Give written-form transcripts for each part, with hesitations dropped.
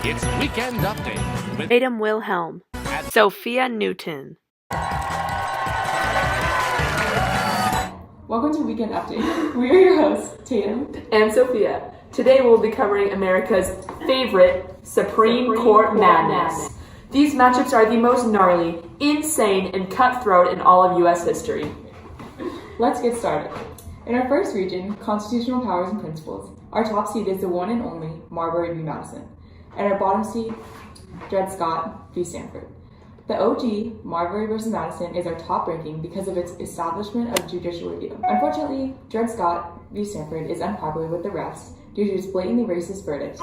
It's Weekend Update with Tatum Wilhelm, Sophia Newton. Welcome to Weekend Update. We are your hosts, Tatum and Sophia. Today we'll be covering America's favorite Supreme Court madness. These matchups are the most gnarly, insane, and cutthroat in all of U.S. history. Let's get started. In our first region, Constitutional Powers and Principles, our top seed is the one and only Marbury v. Madison, and our bottom seed, Dred Scott v. Stanford. The OG, Marbury v. Madison, is our top ranking because of its establishment of judicial review. Unfortunately, Dred Scott v. Stanford is unpopular with the refs due to his blatantly racist verdict,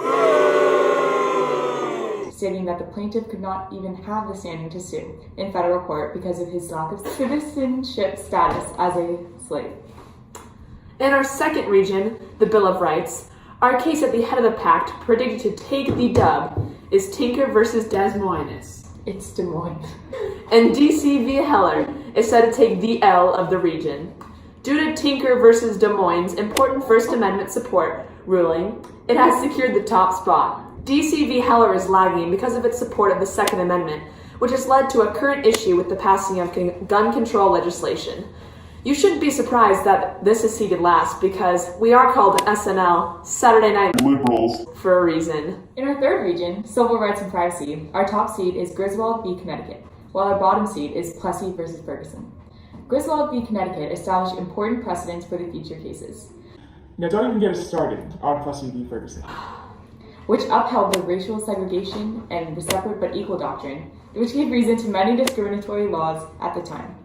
stating that the plaintiff could not even have the standing to sue in federal court because of his lack of citizenship status as a slave. In our second region, the Bill of Rights, our case at the head of the pact, predicted to take the dub, is Tinker versus Des Moines. It's Des Moines. And DC v. Heller is said to take the L of the region. Due to Tinker versus Des Moines' important First Amendment support ruling, it has secured the top spot. DC v. Heller is lagging because of its support of the Second Amendment, which has led to a current issue with the passing of gun control legislation. You shouldn't be surprised that this is seated last because we are called SNL, Saturday Night Liberals, for a reason. In our third region, Civil Rights and Privacy, our top seed is Griswold v. Connecticut, while our bottom seed is Plessy versus Ferguson. Griswold v. Connecticut established important precedents for the future cases. Now don't even get us started on Plessy v. Ferguson, which upheld the racial segregation and the separate but equal doctrine, which gave reason to many discriminatory laws at the time.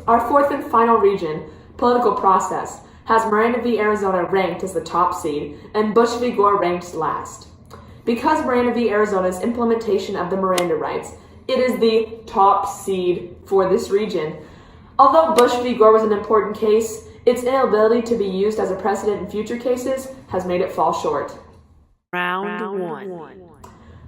Our fourth and final region, Political Process, has Miranda v. Arizona ranked as the top seed and Bush v. Gore ranked last. Because Miranda v. Arizona's implementation of the Miranda rights, it is the top seed for this region. Although Bush v. Gore was an important case, its inability to be used as a precedent in future cases has made it fall short. Round one.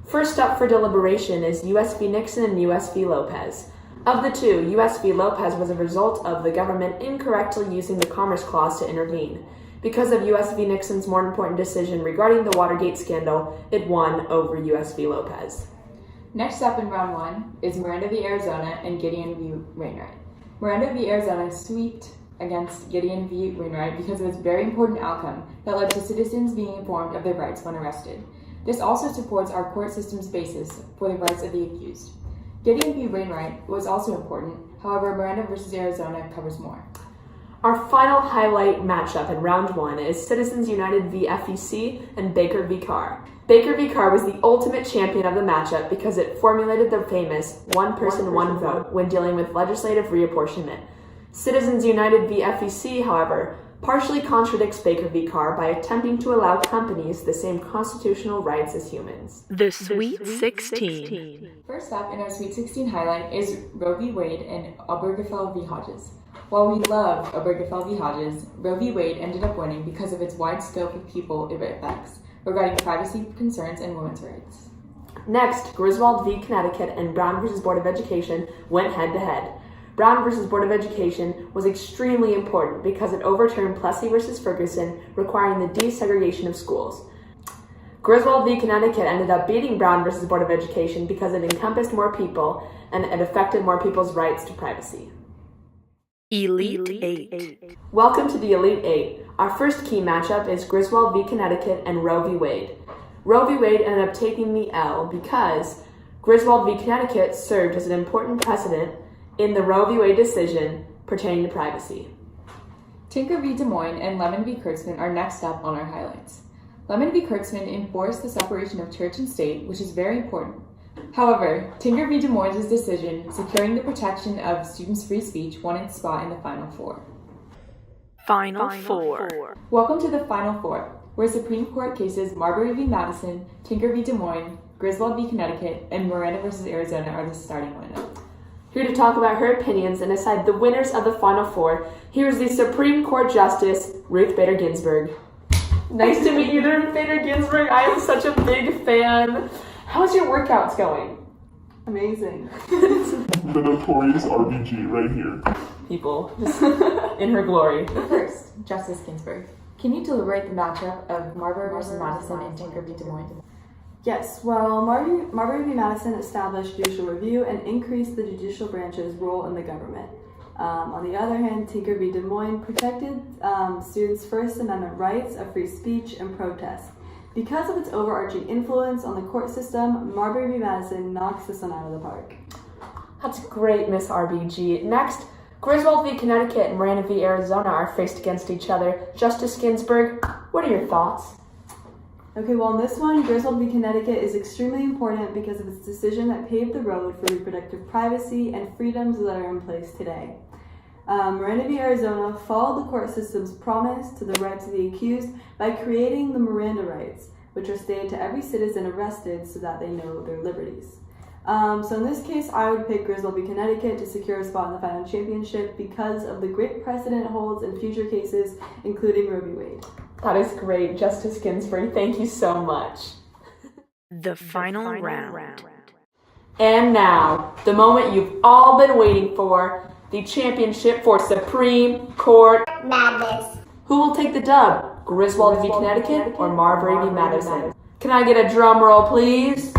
First up for deliberation is U.S. v. Nixon and U.S. v. Lopez. Of the two, U.S. v. Lopez was a result of the government incorrectly using the Commerce Clause to intervene. Because of U.S. v. Nixon's more important decision regarding the Watergate scandal, it won over U.S. v. Lopez. Next up in round one is Miranda v. Arizona and Gideon v. Wainwright. Miranda v. Arizona swept against Gideon v. Wainwright because of its very important outcome that led to citizens being informed of their rights when arrested. This also supports our court system's basis for the rights of the accused. Gideon v. Wainwright was also important, however, Miranda v. Arizona covers more. Our final highlight matchup in round one is Citizens United v. FEC and Baker v. Carr. Baker v. Carr was the ultimate champion of the matchup because it formulated the famous one person, one vote when dealing with legislative reapportionment. Citizens United v. FEC, however, partially contradicts Baker v. Carr by attempting to allow companies the same constitutional rights as humans. The Sweet 16. First up in our Sweet 16 highlight is Roe v. Wade and Obergefell v. Hodges. While we love Obergefell v. Hodges, Roe v. Wade ended up winning because of its wide scope of people it affects regarding privacy concerns and women's rights. Next, Griswold v. Connecticut and Brown v. Board of Education went head-to-head. Brown v. Board of Education was extremely important because it overturned Plessy v. Ferguson, requiring the desegregation of schools. Griswold v. Connecticut ended up beating Brown v. Board of Education because it encompassed more people and it affected more people's rights to privacy. Elite Eight. Welcome to the Elite Eight. Our first key matchup is Griswold v. Connecticut and Roe v. Wade. Roe v. Wade ended up taking the L because Griswold v. Connecticut served as an important precedent in the Roe v. Wade decision pertaining to privacy. Tinker v. Des Moines and Lemon v. Kurtzman are next up on our highlights. Lemon v. Kurtzman enforced the separation of church and state, which is very important. However, Tinker v. Des Moines' decision securing the protection of students' free speech won its spot in the Final Four. Final Four. Welcome to the Final Four, where Supreme Court cases Marbury v. Madison, Tinker v. Des Moines, Griswold v. Connecticut, and Miranda v. Arizona are the starting lineup. Here to talk about her opinions and decide the winners of the Final Four, here's the Supreme Court Justice, Ruth Bader Ginsburg. Nice to meet you, Ruth Bader Ginsburg. I am such a big fan. How's your workouts going? Amazing. The notorious RBG right here. People, just in her glory. First, Justice Ginsburg. Can you deliberate the matchup of Marbury v. Madison and Tinker v. Des Moines? Yes, well, Marbury v. Madison established judicial review and increased the judicial branch's role in the government. On the other hand, Tinker v. Des Moines protected students' First Amendment rights of free speech and protest. Because of its overarching influence on the court system, Marbury v. Madison knocks this one out of the park. That's great, Miss RBG. Next, Griswold v. Connecticut and Miranda v. Arizona are faced against each other. Justice Ginsburg, what are your thoughts? Okay, well, in this one, Griswold v. Connecticut is extremely important because of its decision that paved the road for reproductive privacy and freedoms that are in place today. Miranda v. Arizona followed the court system's promise to the rights of the accused by creating the Miranda rights, which are stated to every citizen arrested so that they know their liberties. So in this case, I would pick Griswold v. Connecticut to secure a spot in the final championship because of the great precedent it holds in future cases, including Roe v. Wade. That is great, Justice Ginsburg. Thank you so much. The final round. And now, the moment you've all been waiting for, the championship for Supreme Court Madness. Who will take the dub? Griswold v. Connecticut or Marbury v. Madison? Can I get a drum roll, please?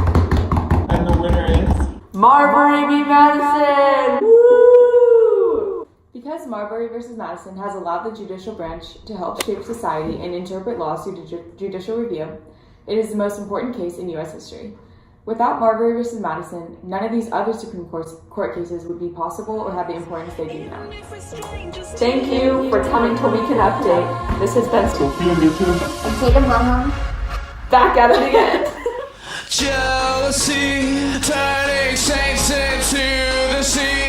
And the winner is... Marbury v. Madison! Woo! Because Marbury versus Madison has allowed the judicial branch to help shape society and interpret laws through judicial review, it is the most important case in U.S. history. Without Marbury versus Madison, none of these other Supreme Court cases would be possible or have the importance they do now. Thank you for coming to Weekend Update. This has been Sophia, Nikka, And Tatum, Wilhelm. back at it again. Jealousy turning saints into the sea.